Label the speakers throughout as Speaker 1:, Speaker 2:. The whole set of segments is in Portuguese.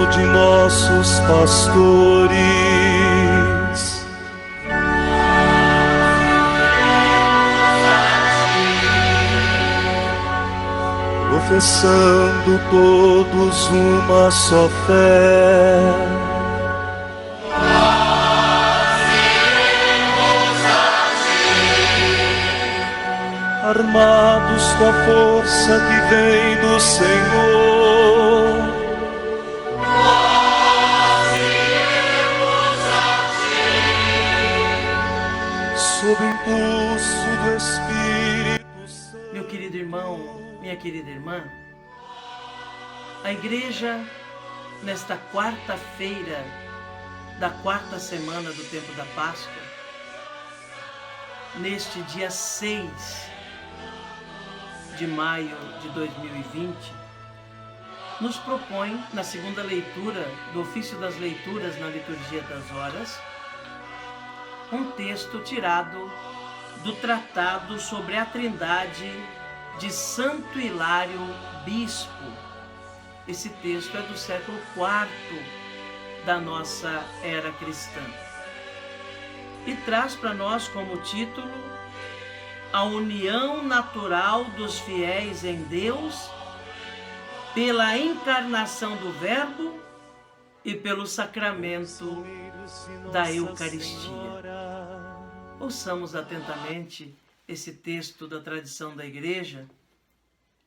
Speaker 1: de nossos pastores. Professando todos uma só fé, armados com a força que vem do Senhor, nós iremos a ti, sob impulso do Espírito Santo.
Speaker 2: Meu querido irmão, minha querida irmã, a igreja, nesta quarta-feira da quarta semana do tempo da Páscoa, neste dia 6 de maio de 2020, nos propõe, na segunda leitura do ofício das leituras na liturgia das horas, um texto tirado do tratado sobre a Trindade de Santo Hilário Bispo. Esse texto é do século IV da nossa era cristã e traz para nós como título a união natural dos fiéis em Deus pela encarnação do Verbo e pelo sacramento da Eucaristia. Ouçamos atentamente esse texto da tradição da Igreja,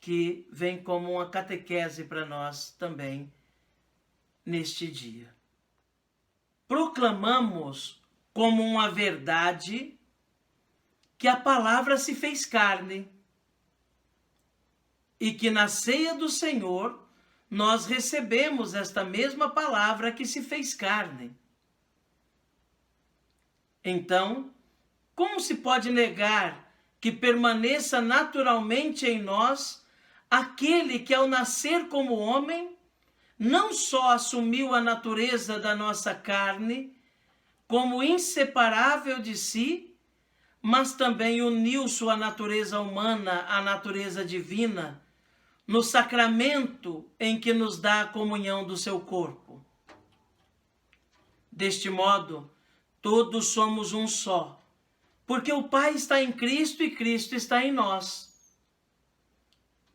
Speaker 2: que vem como uma catequese para nós também neste dia. Proclamamos como uma verdade que a palavra se fez carne e que na ceia do Senhor nós recebemos esta mesma palavra que se fez carne. Então, como se pode negar que permaneça naturalmente em nós aquele que, ao nascer como homem, não só assumiu a natureza da nossa carne como inseparável de si, mas também uniu sua natureza humana à natureza divina no sacramento em que nos dá a comunhão do seu corpo. Deste modo, todos somos um só, porque o Pai está em Cristo e Cristo está em nós.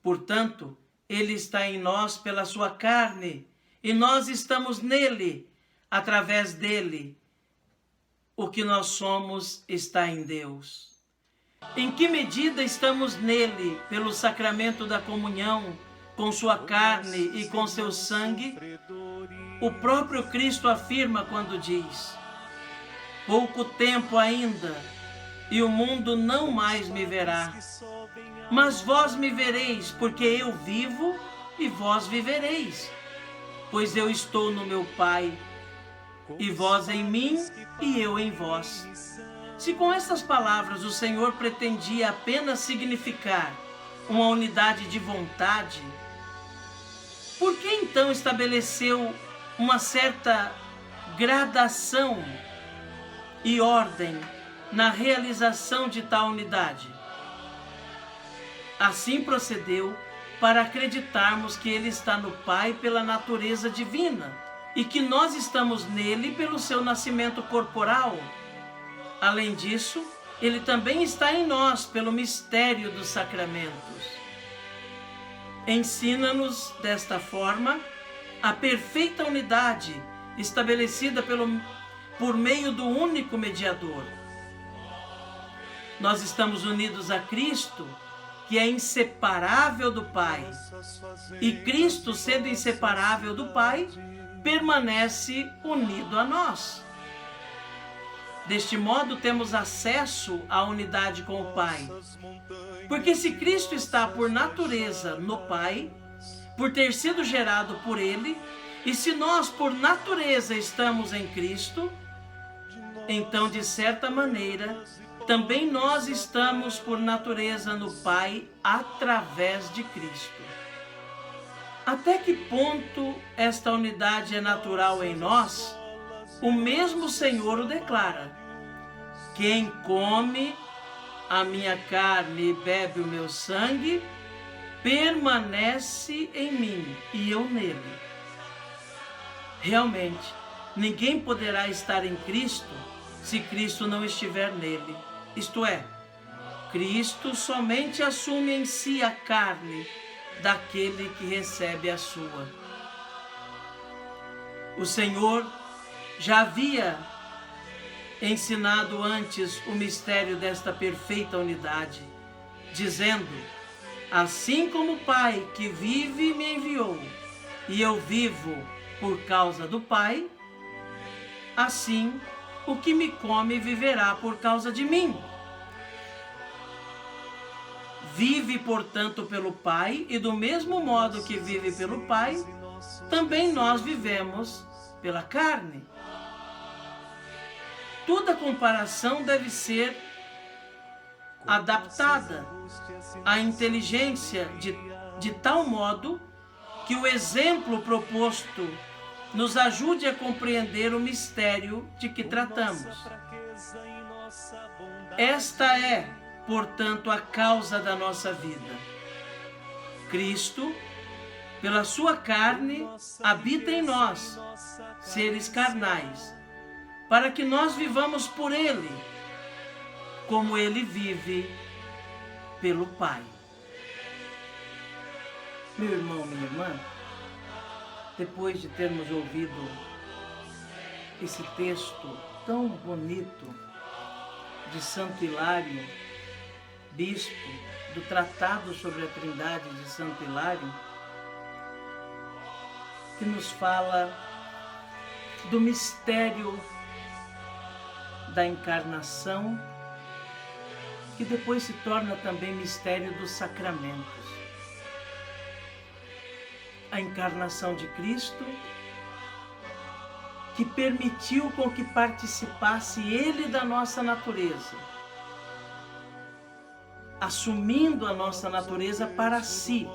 Speaker 2: Portanto, Ele está em nós pela sua carne e nós estamos nele, através dele. O que nós somos está em Deus. Em que medida estamos nele pelo sacramento da comunhão com sua carne e com seu sangue? O próprio Cristo afirma quando diz: pouco tempo ainda, e o mundo não mais me verá. Mas vós me vereis, porque eu vivo e vós vivereis. Pois eu estou no meu Pai, e vós em mim e eu em vós. Se com estas palavras o Senhor pretendia apenas significar uma unidade de vontade, por que então estabeleceu uma certa gradação e ordem na realização de tal unidade? Assim procedeu para acreditarmos que Ele está no Pai pela natureza divina e que nós estamos nele pelo seu nascimento corporal. Além disso, Ele também está em nós pelo mistério dos sacramentos. Ensina-nos, desta forma, a perfeita unidade estabelecida por meio do único mediador. Nós estamos unidos a Cristo, que é inseparável do Pai, e Cristo, sendo inseparável do Pai, permanece unido a nós. Deste modo, temos acesso à unidade com o Pai, porque se Cristo está por natureza no Pai, por ter sido gerado por Ele, e se nós por natureza estamos em Cristo, então, de certa maneira, também nós estamos por natureza no Pai através de Cristo. Até que ponto esta unidade é natural em nós? O mesmo Senhor o declara: quem come a minha carne e bebe o meu sangue, permanece em mim e eu nele. Realmente, ninguém poderá estar em Cristo se Cristo não estiver nele. Isto é, Cristo somente assume em si a carne daquele que recebe a sua. O Senhor já havia ensinado antes o mistério desta perfeita unidade, dizendo: assim como o Pai que vive me enviou, e eu vivo por causa do Pai, assim o que me come viverá por causa de mim. Vive, portanto, pelo Pai, e do mesmo modo que vive pelo Pai, também nós vivemos pela carne. Toda comparação deve ser adaptada à inteligência de tal modo que o exemplo proposto nos ajude a compreender o mistério de que tratamos. Esta é, portanto, a causa da nossa vida. Cristo, pela sua carne, habita em nós, seres carnais, para que nós vivamos por Ele, como Ele vive pelo Pai. Meu irmão, minha irmã, depois de termos ouvido esse texto tão bonito de Santo Hilário, bispo do Tratado sobre a Trindade de Santo Hilário, que nos fala do mistério da encarnação, que depois se torna também mistério dos sacramentos. A encarnação de Cristo, que permitiu com que participasse Ele da nossa natureza, assumindo a nossa natureza para si.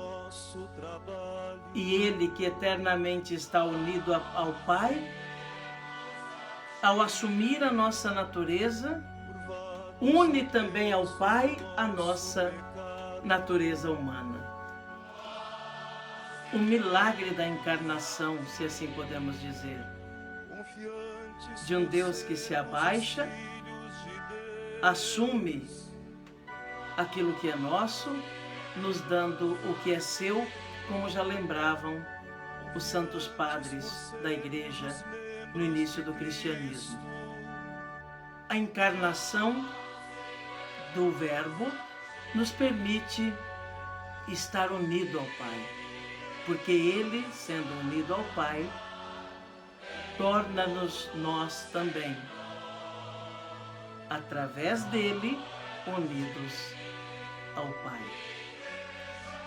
Speaker 2: E Ele, que eternamente está unido ao Pai, ao assumir a nossa natureza, une também ao Pai a nossa natureza humana. O milagre da encarnação, se assim podemos dizer, de um Deus que se abaixa, assume aquilo que é nosso, nos dando o que é seu, como já lembravam os santos padres da Igreja no início do cristianismo. A encarnação do Verbo nos permite estar unido ao Pai, porque Ele, sendo unido ao Pai, torna-nos nós também, através dele, unidos ao Pai.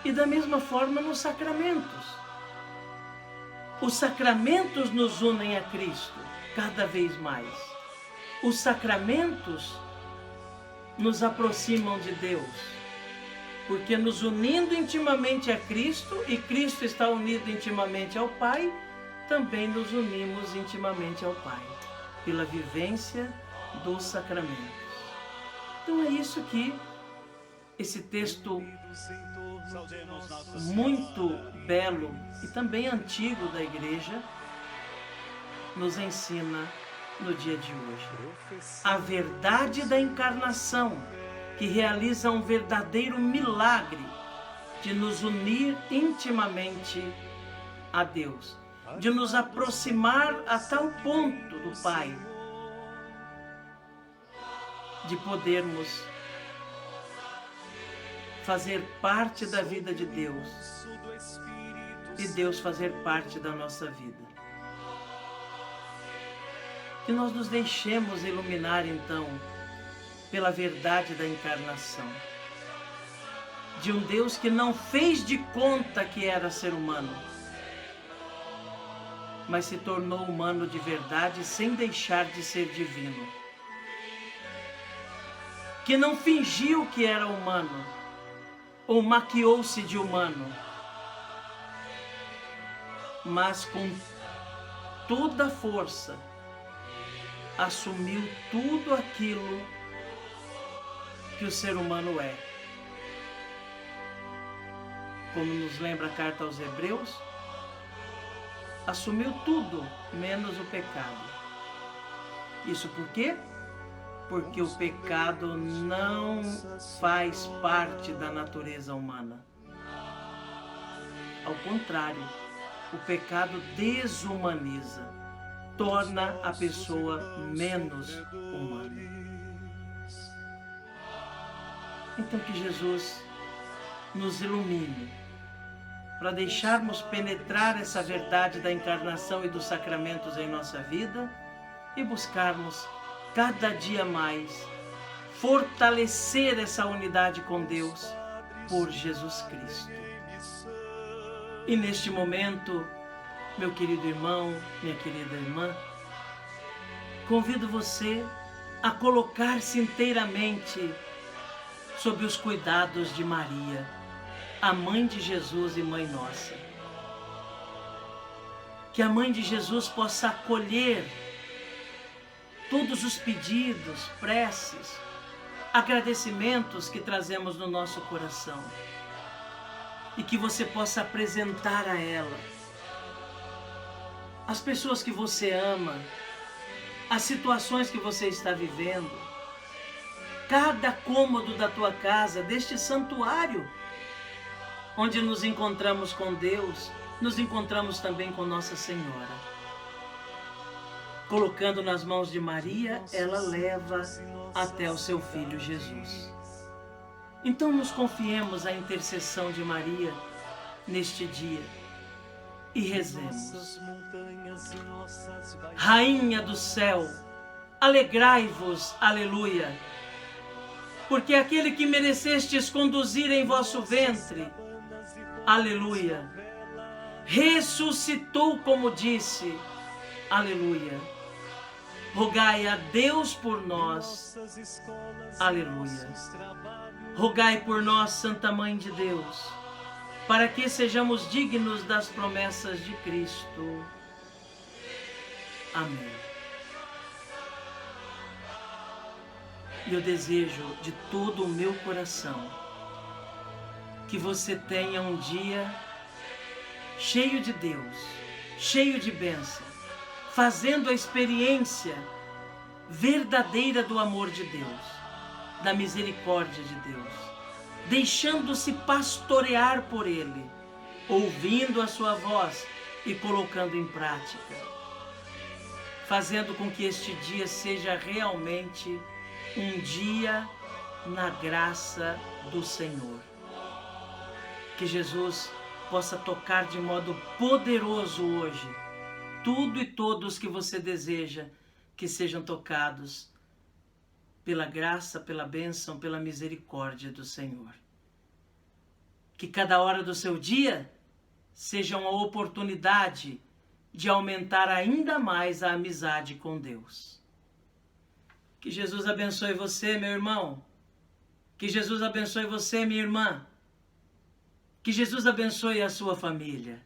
Speaker 2: E da mesma forma nos sacramentos. Os sacramentos nos unem a Cristo cada vez mais. Os sacramentos nos aproximam de Deus, porque nos unindo intimamente a Cristo, e Cristo está unido intimamente ao Pai, também nos unimos intimamente ao Pai, pela vivência dos sacramentos. Então é isso que esse texto muito belo e também antigo da Igreja nos ensina no dia de hoje. A verdade da encarnação, que realiza um verdadeiro milagre de nos unir intimamente a Deus, de nos aproximar a tal ponto do Pai, de podermos fazer parte da vida de Deus e Deus fazer parte da nossa vida. Que nós nos deixemos iluminar então pela verdade da encarnação, de um Deus que não fez de conta que era ser humano, mas se tornou humano de verdade sem deixar de ser divino. Que não fingiu que era humano, ou maquiou-se de humano, mas com toda a força assumiu tudo aquilo que o ser humano é. Como nos lembra a carta aos Hebreus, assumiu tudo, menos o pecado. Isso por quê? Porque o pecado não faz parte da natureza humana. Ao contrário, o pecado desumaniza, torna a pessoa menos humana. Então que Jesus nos ilumine para deixarmos penetrar essa verdade da encarnação e dos sacramentos em nossa vida e buscarmos cada dia mais fortalecer essa unidade com Deus por Jesus Cristo. E neste momento, meu querido irmão, minha querida irmã, convido você a colocar-se inteiramente sob os cuidados de Maria, a mãe de Jesus e mãe nossa. Que a mãe de Jesus possa acolher todos os pedidos, preces, agradecimentos que trazemos no nosso coração. E que você possa apresentar a ela as pessoas que você ama, as situações que você está vivendo, cada cômodo da tua casa, deste santuário, onde nos encontramos com Deus, nos encontramos também com Nossa Senhora. Colocando nas mãos de Maria, ela leva até o seu Filho Jesus. Então nos confiemos à intercessão de Maria neste dia e rezemos. Rainha do céu, alegrai-vos, aleluia, porque aquele que merecestes conduzir em vosso ventre, aleluia, ressuscitou como disse, aleluia. Rogai a Deus por nós, aleluia. Rogai por nós, Santa Mãe de Deus, para que sejamos dignos das promessas de Cristo. Amém. E eu desejo de todo o meu coração que você tenha um dia cheio de Deus, cheio de bênção, fazendo a experiência verdadeira do amor de Deus, da misericórdia de Deus, deixando-se pastorear por Ele, ouvindo a sua voz e colocando em prática, fazendo com que este dia seja realmente um dia na graça do Senhor. Que Jesus possa tocar de modo poderoso hoje tudo e todos que você deseja que sejam tocados pela graça, pela bênção, pela misericórdia do Senhor. Que cada hora do seu dia seja uma oportunidade de aumentar ainda mais a amizade com Deus. Que Jesus abençoe você, meu irmão. Que Jesus abençoe você, minha irmã. Que Jesus abençoe a sua família.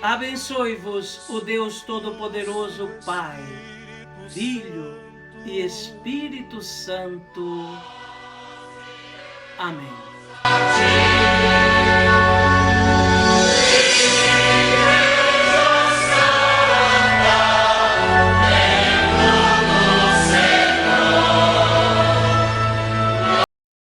Speaker 2: Abençoe-vos o Deus Todo-Poderoso, Pai, Filho e Espírito Santo. Amém.